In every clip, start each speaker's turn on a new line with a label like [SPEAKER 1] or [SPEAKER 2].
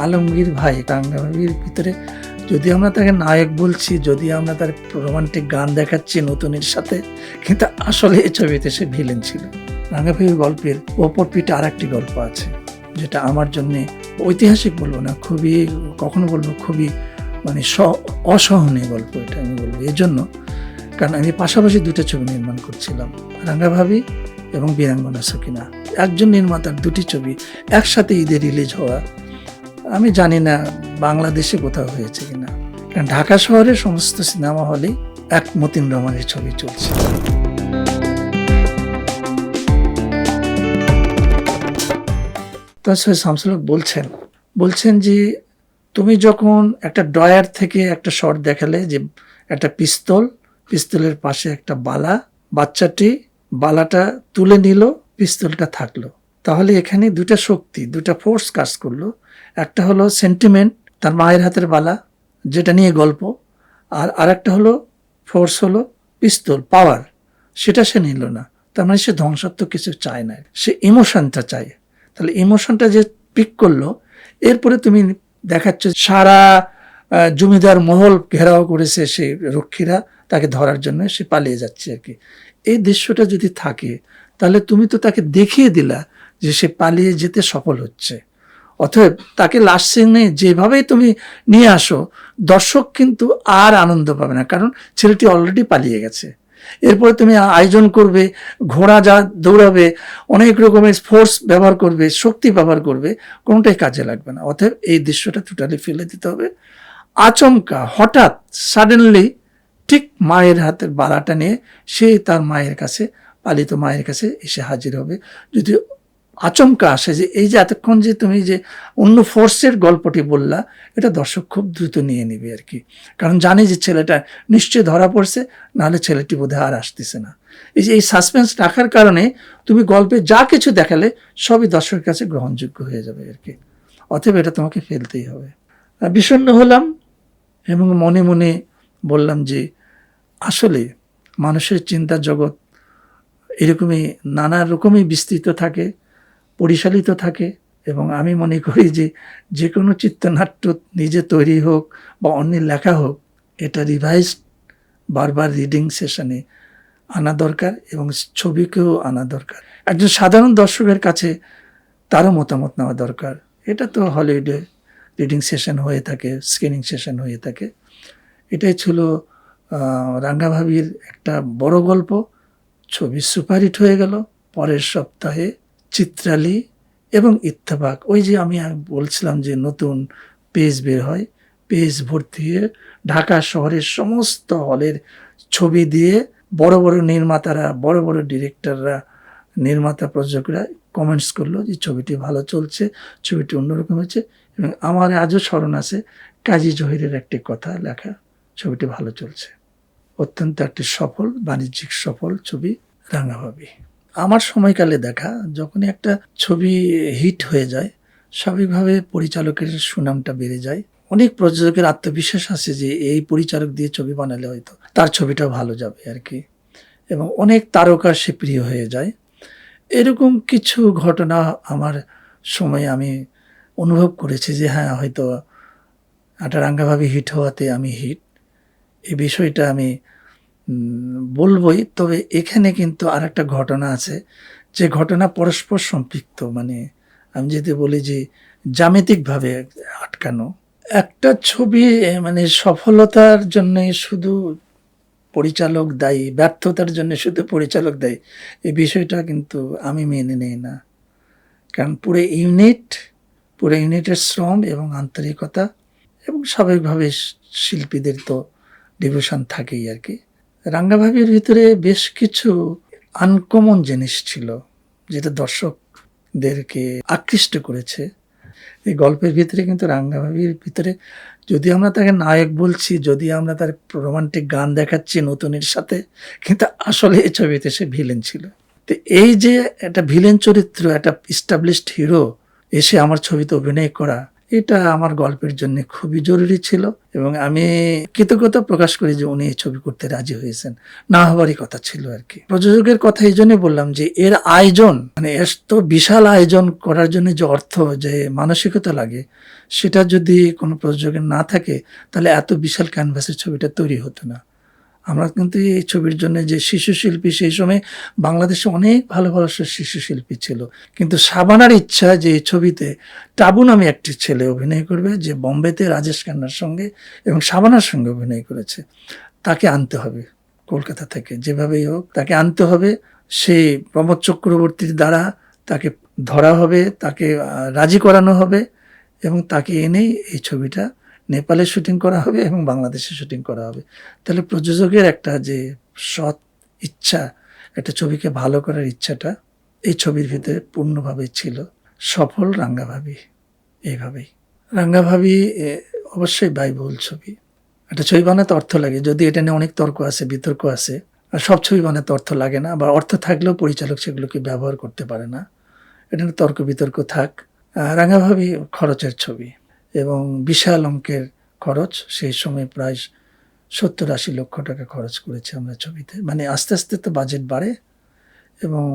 [SPEAKER 1] আলমগীর ভাই রাঙ্গাভাবির ভিতরে যদি আমরা তাকে নায়ক বলছি, যদি আমরা তার রোমান্টিক গান দেখাচ্ছি নতুনের সাথে, কিন্তু আসলে এই ছবিতে সে ভিলেন ছিল। রাঙ্গাভাবির গল্পের অপর পিঠে আর একটি গল্প আছে, যেটা আমার জন্য ঐতিহাসিক বলবো না, খুবই কখনো বলবো খুবই মানে অসহনীয় গল্প। এটা আমি বলবো এই জন্য, কারণ আমি পাশাপাশি দুটো ছবি নির্মাণ করছিলাম, রাঙ্গাভাবি এবং বীরাঙ্গনা সকিনা। একজন নির্মাতার দুটি ছবি একসাথে ঈদে রিলিজ হওয়া, আমি জানি না বাংলাদেশে কোথাও হয়েছে কিনা, কারণ ঢাকা শহরের সমস্ত সিনেমা হলে এক মতিন রহমানের ছবি চলছে। তো শামসুল হক বলছেন যে তুমি যখন একটা ড্রয়ার থেকে একটা শট দেখালে, যে একটা পিস্তলের পাশে একটা বালা, বাচ্চাটি বালাটা তুলে নিল, পিস্তলটা থাকলো, তাহলে এখানে দুটা শক্তি, দুটা ফোর্স কাজ করলো। একটা হলো সেন্টিমেন্ট, তার মায়ের হাতের বালা, যেটা নিয়ে গল্প, আর আরেকটা হলো ফোর্স, হলো পিস্তল, পাওয়ার, সেটা সে নিল না। তার মানে সে ধ্বংসাত্মক কিছু চায় না, সে ইমোশনটা চায়। তাহলে ইমোশনটা যে পিক করলো, এরপরে তুমি দেখাচ্ছ সারা জমিদার মহল ঘেরাও করেছে, সে রক্ষীরা তাকে ধরার জন্য সে পালিয়ে যাচ্ছে আর কি। এই দৃশ্যটা যদি থাকে, তাহলে তুমি তো তাকে দেখিয়ে দিলা যে সে পালিয়ে যেতে সফল হচ্ছে। অতএব তাকে লাস্ট সিনে যেভাবেই তুমি নিয়ে আসো, দর্শক কিন্তু আর আনন্দ পাবে না, কারণ ছেলেটি অলরেডি পালিয়ে গেছে। এরপরে তুমি আয়োজন করবে, ঘোড়া যা দৌড়াবে, অনেক রকমের ফোর্স ব্যবহার করবে, শক্তি ব্যবহার করবে, কোনোটাই কাজে লাগবে না। অতএব এই দৃশ্যটা টোটালি ফেলে দিতে হবে। আচমকা হঠাৎ সাডেনলি ঠিক মায়ের হাতের বালাটা নিয়ে সে তার মায়ের কাছে, পালিত মায়ের কাছে এসে হাজির হবে। যদি আচমকা আসে যে এই যে এতক্ষণ যে তুমি যে অন্য ফোর্সের গল্পটি বললা, এটা দর্শক খুব দ্রুত নিয়ে নিবে আর কি, কারণ জানি যে ছেলেটা নিশ্চয়ই ধরা পড়ছে, নাহলে ছেলেটি বোধহয় আর আসতেছে না। এই যে এই সাসপেন্স রাখার কারণে তুমি গল্পে যা কিছু দেখালে সবই দর্শকের কাছে গ্রহণযোগ্য হয়ে যাবে আর কি। অতএব এটা তোমাকে ফেলতেই হবে। বিষণ্ণ হলাম এবং মনে মনে বললাম যে আসলে মানুষের চিন্তা জগৎ এরকমই নানা রকমই বিস্তৃত থাকে, পরিচালিত থাকে, এবং আমি মনে করি যে যে কোনো চিত্রনাট্য নিজে তৈরি হোক বা অন্যের লেখা হোক, এটা রিভাইজ বারবার রিডিং সেশনে আনা দরকার এবং ছবিকেও আনা দরকার। একজন সাধারণ দর্শকের কাছে তারও মতামত নেওয়া দরকার। এটা তো হলিউডে রিডিং সেশন হয়ে থাকে, স্ক্রিনিং সেশন হয়ে থাকে। এটাই ছিল রাঙ্গাভাবির একটা বড় গল্প। ছবি সুপারহিট হয়ে গেল। পরের সপ্তাহে চিত্রালী এবং ইত্তেফাক, ওই যে আমি বলছিলাম যে নতুন পেজ বের হয়, পেজ ভর্তি হয়ে ঢাকা শহরের সমস্ত হলের ছবি দিয়ে বড় বড় নির্মাতারা, বড় বড় ডিরেক্টররা, নির্মাতা প্রযোজকরা কমেন্টস করলো যে ছবিটি ভালো চলছে, ছবিটি অন্যরকম হয়েছে। এবং আমার আজও স্মরণ আছে কাজী জহিরের একটি কথা লেখা, ছবিটি ভালো চলছে। অত্যন্ত একটি সফল, বাণিজ্যিক সফল ছবি রাঙ্গাভাবি। আমার সময়কালে দেখা, যখনই একটা ছবি হিট হয়ে যায়, স্বাভাবিকভাবে পরিচালকের সুনামটা বেড়ে যায়। অনেক প্রযোজকের আত্মবিশ্বাস আছে যে এই পরিচালক দিয়ে ছবি বানালে হয়তো তার ছবিটাও ভালো যাবে আর কি, এবং অনেক তারকা সে প্রিয় হয়ে যায়। এরকম কিছু ঘটনা আমার সময়ে আমি অনুভব করেছি যে হ্যাঁ, হয়তো একটা রাঙ্গাভাবি হিট হওয়াতে আমি হিট, এই বিষয়টা আমি বলবই। তবে এখানে কিন্তু আর একটা ঘটনা আছে, যে ঘটনা পরস্পর সম্পৃক্ত, মানে আমি যদি বলি যে জ্যামিতিকভাবে আটকানো। একটা ছবি মানে সফলতার জন্য শুধু পরিচালক দায়ী, ব্যর্থতার জন্য শুধু পরিচালক দায়ী, এই বিষয়টা কিন্তু আমি মেনে নেই না। কারণ পুরো ইউনিটের শ্রম এবং আন্তরিকতা, এবং স্বাভাবিকভাবে শিল্পীদের তো ডিভিশন থাকেই আর কি। রাঙ্গাভাবির ভিতরে বেশ কিছু আনকমন জিনিস ছিল যেটা দর্শকদেরকে আকৃষ্ট করেছে। এই গল্পের ভিতরে কিন্তু রাঙ্গাভাবির ভিতরে যদি আমরা তাকে নায়ক বলছি, যদি আমরা তার রোমান্টিক গান দেখাচ্ছি নতুনের সাথে, কিন্তু আসলে এই ছবিতে সে ভিলেন ছিল। তো এই যে একটা ভিলেন চরিত্র, একটা এস্টাবলিশড হিরো এসে আমার ছবিতে অভিনয় করা, এটা আমার গল্পের জন্য খুবই জরুরি ছিল এবং আমি কৃতজ্ঞতা প্রকাশ করি যে উনি এই ছবি করতে রাজি হয়েছেন। না হওয়ারই কথা ছিল আর কি। প্রযোজকের কথা এই জন্যই বললাম যে এর আয়োজন, মানে এত বিশাল আয়োজন করার জন্য যে অর্থ, যে মানসিকতা লাগে, সেটা যদি কোনো প্রযোজকের না থাকে তাহলে এত বিশাল ক্যানভাসের ছবিটা তৈরি হতো না। আমরা কিন্তু এই ছবির জন্য যে শিশু শিল্পী, সেই সময় বাংলাদেশে অনেক ভালো ভালো শিশু শিল্পী ছিল, কিন্তু শাবানার ইচ্ছা যে এই ছবিতে টাবু নামে একটি ছেলে অভিনয় করবে, যে বোম্বেতে রাজেশ খান্নার সঙ্গে এবং শাবানার সঙ্গে অভিনয় করেছে, তাকে আনতে হবে কলকাতা থেকে, যেভাবেই হোক তাকে আনতে হবে। সেই প্রমোদ চক্রবর্তীর দ্বারা তাকে ধরা হবে, তাকে রাজি করানো হবে এবং তাকে এনেই এই ছবিটা নেপালে শুটিং করা হবে এবং বাংলাদেশে শুটিং করা হবে। তাহলে প্রযোজকের একটা যে সৎ ইচ্ছা, একটা ছবিকে ভালো করার ইচ্ছাটা এই ছবির ভিতরে পূর্ণভাবে ছিল। সফল রাঙ্গাভাবি এইভাবেই। রাঙ্গাভাবি অবশ্যই ব্যয়বহুল ছবি। একটা ছবি বানাতে অর্থ লাগে, যদি এটা নিয়ে অনেক তর্ক আছে, বিতর্ক আছে। আর সব ছবি বানাতে অর্থ লাগে না, বা অর্থ থাকলেও পরিচালক সেগুলোকে ব্যবহার করতে পারে না, এটা নিয়ে তর্ক বিতর্ক থাক। রাঙ্গাভাবি খরচের ছবি এবং বিশাল অঙ্কের খরচ। সেই সময় প্রায় 70-80 লক্ষ টাকা খরচ করেছি আমরা ছবিতে। মানে আস্তে আস্তে তো বাজেট বাড়ে এবং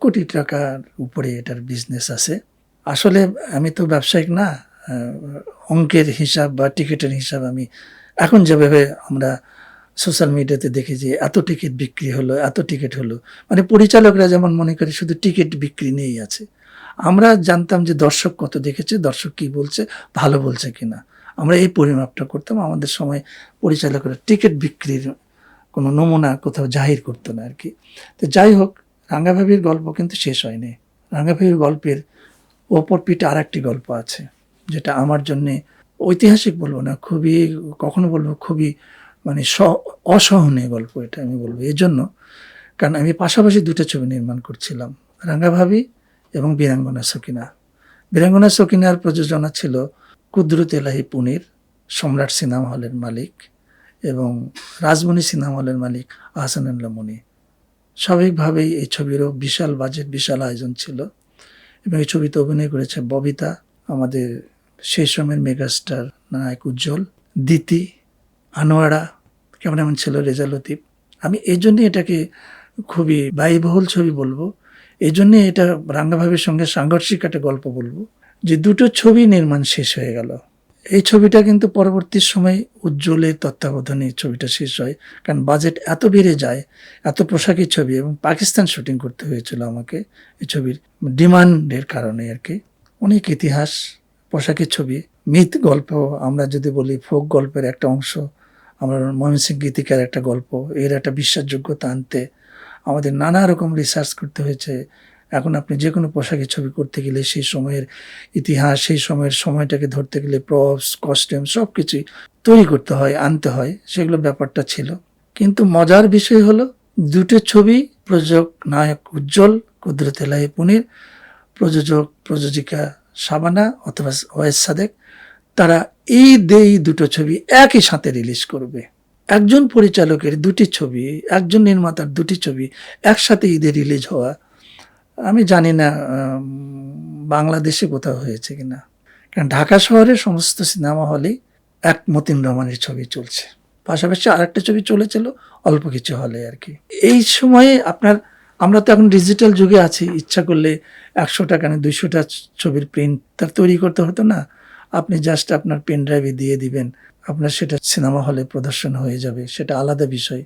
[SPEAKER 1] কোটি টাকার উপরে এটার বিজনেস আছে। আসলে আমি তো ব্যবসায়িক না, অঙ্কের হিসাব বা টিকিটের হিসাব আমি এখন যেভাবে আমরা সোশ্যাল মিডিয়াতে দেখি যে এত টিকিট বিক্রি হলো, এত টিকিট হলো, মানে পরিচালকরা যেমন মনে করে শুধু টিকিট বিক্রি নিয়েই আছে। আমরা জানতাম যে দর্শক কত দেখেছে, দর্শক কি বলছে, ভালো বলছে কিনা, আমরা এই পরিমাপটা করতাম। আমাদের সময় পরিচালকরা টিকিট বিক্রির কোনো নমুনা কোথাও জাহির করতো না আর কি। তো যাই হোক, রাঙ্গাভাবির গল্প কিন্তু শেষ হয়নি। রাঙ্গাভাবির গল্পের ওপর পিঠে আর একটি গল্প আছে, যেটা আমার জন্যে ঐতিহাসিক বলবো না, খুবই, কখনো বলবো খুবই মানে অসহনীয় গল্প এটা আমি বলবো। এই জন্য কারণ আমি পাশাপাশি দুটো ছবি নির্মাণ করছিলাম, রাঙ্গাভাবি এবং বীরাঙ্গনা সকিনা। বীরাঙ্গনা সকিনার প্রযোজনা ছিল কুদরত এলাহি পুনির, সম্রাট সিনেমা হলের মালিক, এবং রাজমণি সিনেমা হলের মালিক আহসানুল্লাহ মনি। স্বাভাবিকভাবেই এই ছবিরও বিশাল বাজেট, বিশাল আয়োজন ছিল এবং এই ছবিতে অভিনয় করেছে ববিতা, আমাদের সেই সময়ের মেগাস্টার নায়ক উজ্জ্বল, দিতি, আনোয়ারা, ক্যামেরাম্যান ছিল রেজা লতিফ। আমি এই জন্যে এটাকে খুবই ব্যয়বহুল ছবি বলবো, এই জন্যে এটা রাঙ্গাভাবির সঙ্গে সাংঘর্ষিক একটা গল্প বলবো, যে দুটো ছবি নির্মাণ শেষ হয়ে গেল। এই ছবিটা কিন্তু পরবর্তী সময় উজ্জ্বলের তত্ত্বাবধানে এই ছবিটা শেষ হয়, কারণ বাজেট এত বেড়ে যায়, এত পোশাকের ছবি, এবং পাকিস্তান শুটিং করতে হয়েছিল আমাকে এই ছবির ডিমান্ডের কারণে আর কি। অনেক ইতিহাস, পোশাকের ছবি, মিথ গল্প, আমরা যদি বলি ফোক গল্পের একটা অংশ, আমরা ময়মনসিংহ গীতিকার একটা গল্প, এর একটা বিশ্বাসযোগ্যতা আনতে আমাদের নানা রকম রিসার্চ করতে হয়েছে। এখন আপনি যে কোনো পোশাকের ছবি করতে গেলে সেই সময়ের ইতিহাস, সেই সময়ের সময়টাকে ধরতে গেলে প্রপস, কস্টিউম সব কিছুই তৈরি করতে হয়, আনতে হয়, সেগুলো ব্যাপারটা ছিল। কিন্তু মজার বিষয় হলো দুটো ছবি, প্রযোজক নায়ক উজ্জ্বল, কুদরত এলাহি পুনির, প্রযোজক প্রযোজিকা শাবানা অথবা ওয়েস সাদেক, তারা এই দুটো ছবি একই সাথে রিলিজ করবে। একজন পরিচালকের দুটি ছবি, একজন নির্মাতার দুটি ছবি একসাথে ঈদে রিলিজ হওয়া, আমি জানি না বাংলাদেশে কোথাও হয়েছে কিনা। কারণ ঢাকা শহরের সমস্ত সিনেমা হলেই এক মতিন রহমানের ছবি চলছে, পাশাপাশি আরেকটা ছবি চলেছিল অল্প কিছু হলে আর কি। এই সময়ে আমরা তো এখন ডিজিটাল যুগে আছি, ইচ্ছা করলে 100 টাকা না 200টা ছবির প্রিন্ট তার তৈরি করতে হতো না, আপনি জাস্ট আপনার পেন ড্রাইভে দিয়ে দিবেন, আপনার সেটা সিনেমা হলে প্রদর্শন হয়ে যাবে, সেটা আলাদা বিষয়।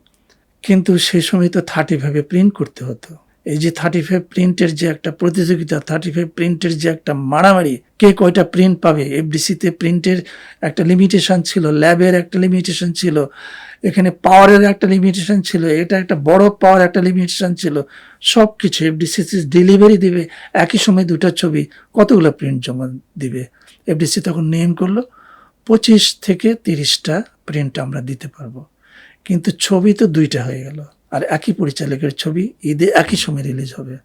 [SPEAKER 1] কিন্তু সেই সময় তো 35 প্রিন্ট করতে হতো। এই যে 35 প্রিন্টের যে একটা প্রতিযোগিতা, 35 প্রিন্টের যে একটা মারামারি, কে কয়টা প্রিন্ট পাবে, এফডিসিতে প্রিন্টের একটা লিমিটেশন ছিল, ল্যাবের একটা লিমিটেশন ছিল, এখানে পাওয়ারের একটা লিমিটেশন ছিল, এটা একটা বড় পাওয়ার একটা লিমিটেশন ছিল, সব কিছু এফডিসি ডেলিভারি দিবে একই সময় দুটো ছবি, কতগুলো প্রিন্ট জমা দিবে। এফডিসি তখন নিয়ম করলো 25 থেকে 30টা প্রিন্ট আমরা দিতে পারবো, কিন্তু ছবি তো 2টা হয়ে গেল, আর একই পরিচালকের ছবি ঈদে একই সময় রিলিজ হবে।